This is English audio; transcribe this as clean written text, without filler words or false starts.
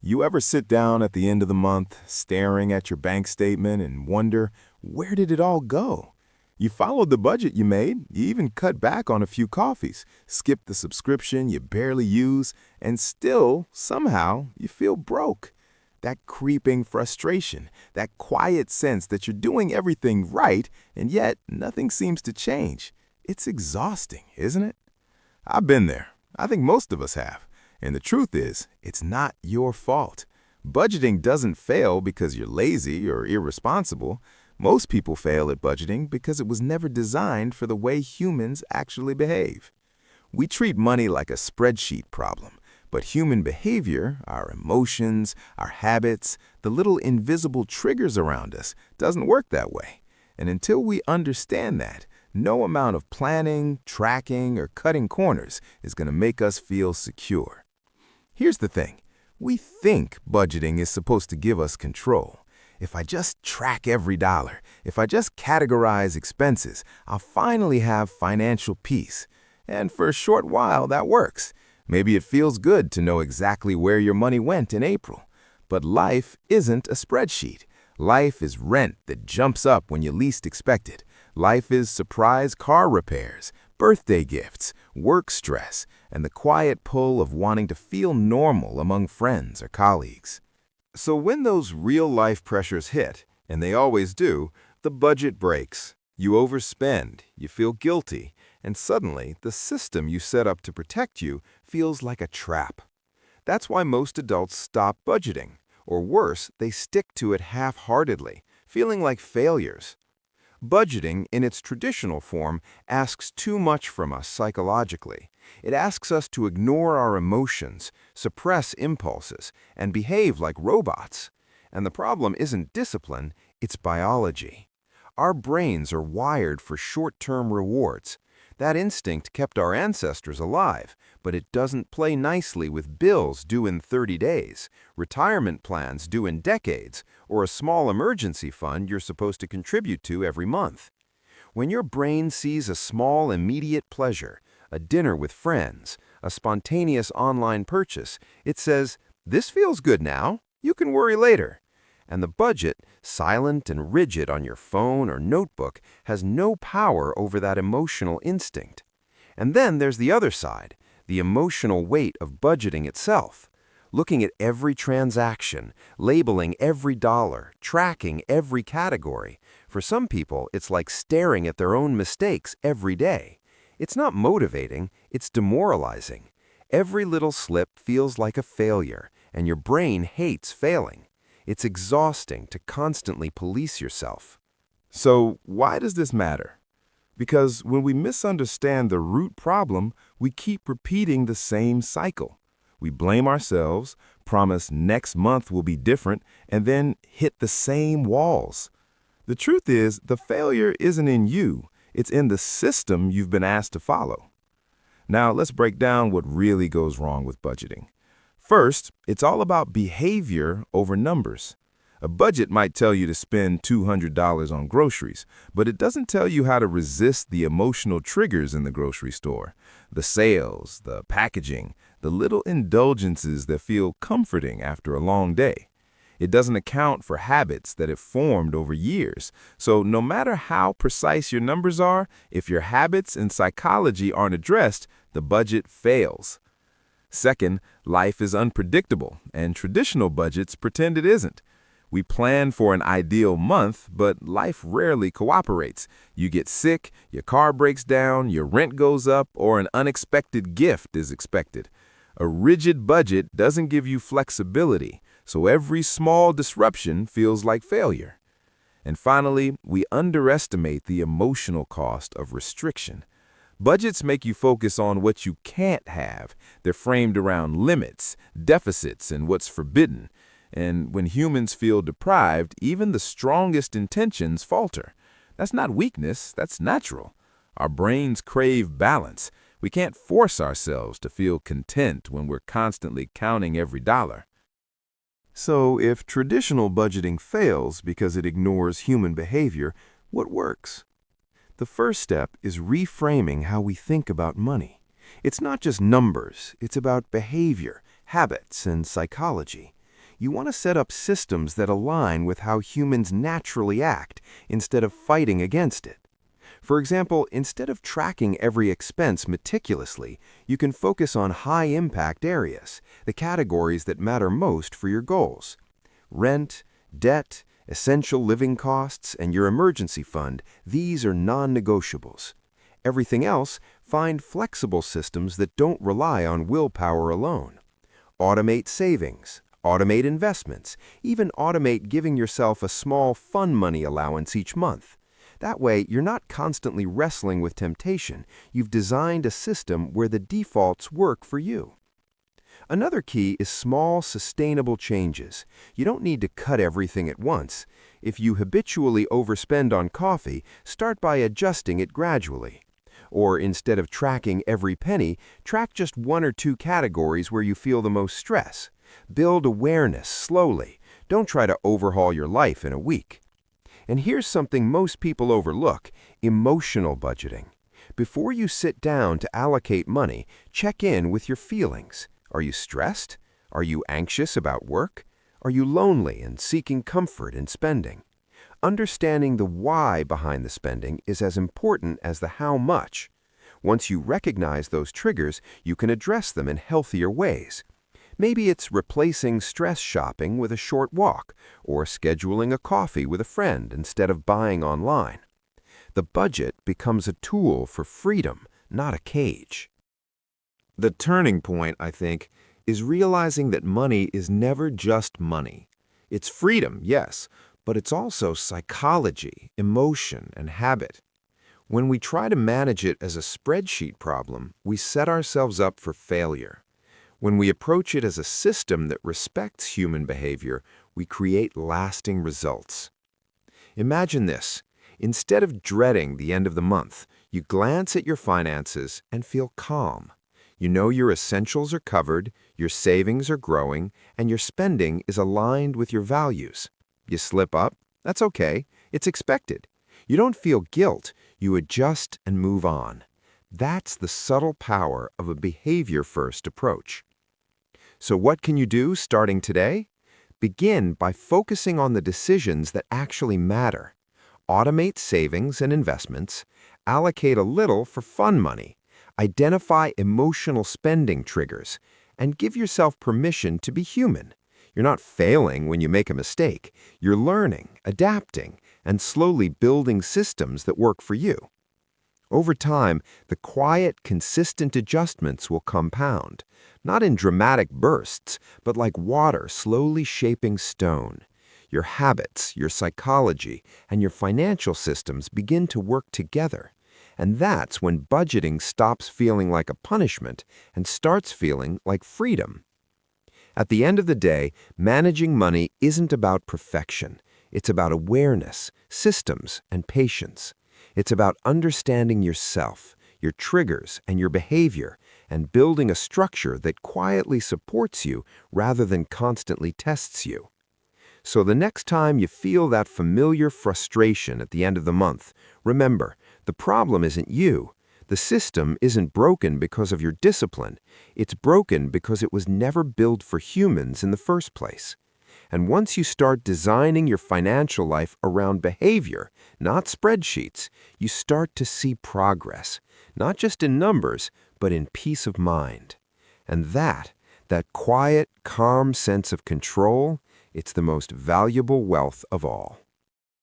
You ever sit down at the end of the month, staring at your bank statement and wonder, where did it all go? You followed the budget you made, you even cut back on a few coffees, skipped the subscription you barely use, and still, somehow, you feel broke. That creeping frustration, that quiet sense that you're doing everything right, and yet nothing seems to change. It's exhausting, isn't it? I've been there. I think most of us have. And the truth is, it's not your fault. Budgeting doesn't fail because you're lazy or irresponsible. Most people fail at budgeting because it was never designed for the way humans actually behave. We treat money like a spreadsheet problem, but human behavior, our emotions, our habits, the little invisible triggers around us, doesn't work that way. And until we understand that, no amount of planning, tracking, or cutting corners is going to make us feel secure. Here's the thing. We think budgeting is supposed to give us control. If I just track every dollar, if I just categorize expenses, I'll finally have financial peace. And for a short while, that works. Maybe it feels good to know exactly where your money went in April. But life isn't a spreadsheet. Life is rent that jumps up when you least expect it. Life is surprise car repairs, birthday gifts, work stress, and the quiet pull of wanting to feel normal among friends or colleagues. So when those real-life pressures hit, and they always do, the budget breaks. You overspend, you feel guilty, and suddenly the system you set up to protect you feels like a trap. That's why most adults stop budgeting, or worse, they stick to it half-heartedly, feeling like failures. Budgeting, in its traditional form, asks too much from us psychologically. It asks us to ignore our emotions, suppress impulses, and behave like robots. And the problem isn't discipline, it's biology. Our brains are wired for short-term rewards. That instinct kept our ancestors alive, but it doesn't play nicely with bills due in 30 days, retirement plans due in decades, or a small emergency fund you're supposed to contribute to every month. When your brain sees a small immediate pleasure, a dinner with friends, a spontaneous online purchase, it says, "This feels good now, you can worry later." And the budget, silent and rigid on your phone or notebook, has no power over that emotional instinct. And then there's the other side, the emotional weight of budgeting itself. Looking at every transaction, labeling every dollar, tracking every category. For some people, it's like staring at their own mistakes every day. It's not motivating, it's demoralizing. Every little slip feels like a failure, and your brain hates failing. It's exhausting to constantly police yourself. So why does this matter? Because when we misunderstand the root problem, we keep repeating the same cycle. We blame ourselves, promise next month will be different, and then hit the same walls. The truth is, the failure isn't in you, it's in the system you've been asked to follow. Now, let's break down what really goes wrong with budgeting. First, it's all about behavior over numbers. A budget might tell you to spend $200 on groceries, but it doesn't tell you how to resist the emotional triggers in the grocery store. The sales, the packaging, the little indulgences that feel comforting after a long day. It doesn't account for habits that have formed over years. So no matter how precise your numbers are, if your habits and psychology aren't addressed, the budget fails. Second, life is unpredictable, and traditional budgets pretend it isn't. We plan for an ideal month, but life rarely cooperates. You get sick, your car breaks down, your rent goes up, or an unexpected gift is expected. A rigid budget doesn't give you flexibility, so every small disruption feels like failure. And finally, we underestimate the emotional cost of restriction. Budgets make you focus on what you can't have. They're framed around limits, deficits, and what's forbidden. And when humans feel deprived, even the strongest intentions falter. That's not weakness, that's natural. Our brains crave balance. We can't force ourselves to feel content when we're constantly counting every dollar. So if traditional budgeting fails because it ignores human behavior, what works? The first step is reframing how we think about money. It's not just numbers, it's about behavior, habits, and psychology. You want to set up systems that align with how humans naturally act instead of fighting against it. For example, instead of tracking every expense meticulously, you can focus on high-impact areas, the categories that matter most for your goals. Rent, debt, essential living costs, and your emergency fund, these are non-negotiables. Everything else, find flexible systems that don't rely on willpower alone. Automate savings, automate investments, even automate giving yourself a small fun money allowance each month. That way, you're not constantly wrestling with temptation. You've designed a system where the defaults work for you. Another key is small, sustainable changes. You don't need to cut everything at once. If you habitually overspend on coffee, start by adjusting it gradually. Or instead of tracking every penny, track just one or two categories where you feel the most stress. Build awareness slowly. Don't try to overhaul your life in a week. And here's something most people overlook: emotional budgeting. Before you sit down to allocate money, check in with your feelings. Are you stressed? Are you anxious about work? Are you lonely and seeking comfort in spending? Understanding the why behind the spending is as important as the how much. Once you recognize those triggers, you can address them in healthier ways. Maybe it's replacing stress shopping with a short walk, or scheduling a coffee with a friend instead of buying online. The budget becomes a tool for freedom, not a cage. The turning point, I think, is realizing that money is never just money. It's freedom, yes, but it's also psychology, emotion, and habit. When we try to manage it as a spreadsheet problem, we set ourselves up for failure. When we approach it as a system that respects human behavior, we create lasting results. Imagine this. Instead of dreading the end of the month, you glance at your finances and feel calm. You know your essentials are covered, your savings are growing, and your spending is aligned with your values. You slip up? That's okay. It's expected. You don't feel guilt. You adjust and move on. That's the subtle power of a behavior-first approach. So what can you do starting today? Begin by focusing on the decisions that actually matter. Automate savings and investments. Allocate a little for fun money. Identify emotional spending triggers. And give yourself permission to be human. You're not failing when you make a mistake. You're learning, adapting, and slowly building systems that work for you. Over time, the quiet, consistent adjustments will compound, not in dramatic bursts, but like water slowly shaping stone. Your habits, your psychology, and your financial systems begin to work together. And that's when budgeting stops feeling like a punishment and starts feeling like freedom. At the end of the day, managing money isn't about perfection. It's about awareness, systems, and patience. It's about understanding yourself, your triggers, and your behavior, and building a structure that quietly supports you rather than constantly tests you. So the next time you feel that familiar frustration at the end of the month, remember, the problem isn't you. The system isn't broken because of your discipline. It's broken because it was never built for humans in the first place. And once you start designing your financial life around behavior, not spreadsheets, you start to see progress, not just in numbers, but in peace of mind. And that quiet, calm sense of control, it's the most valuable wealth of all.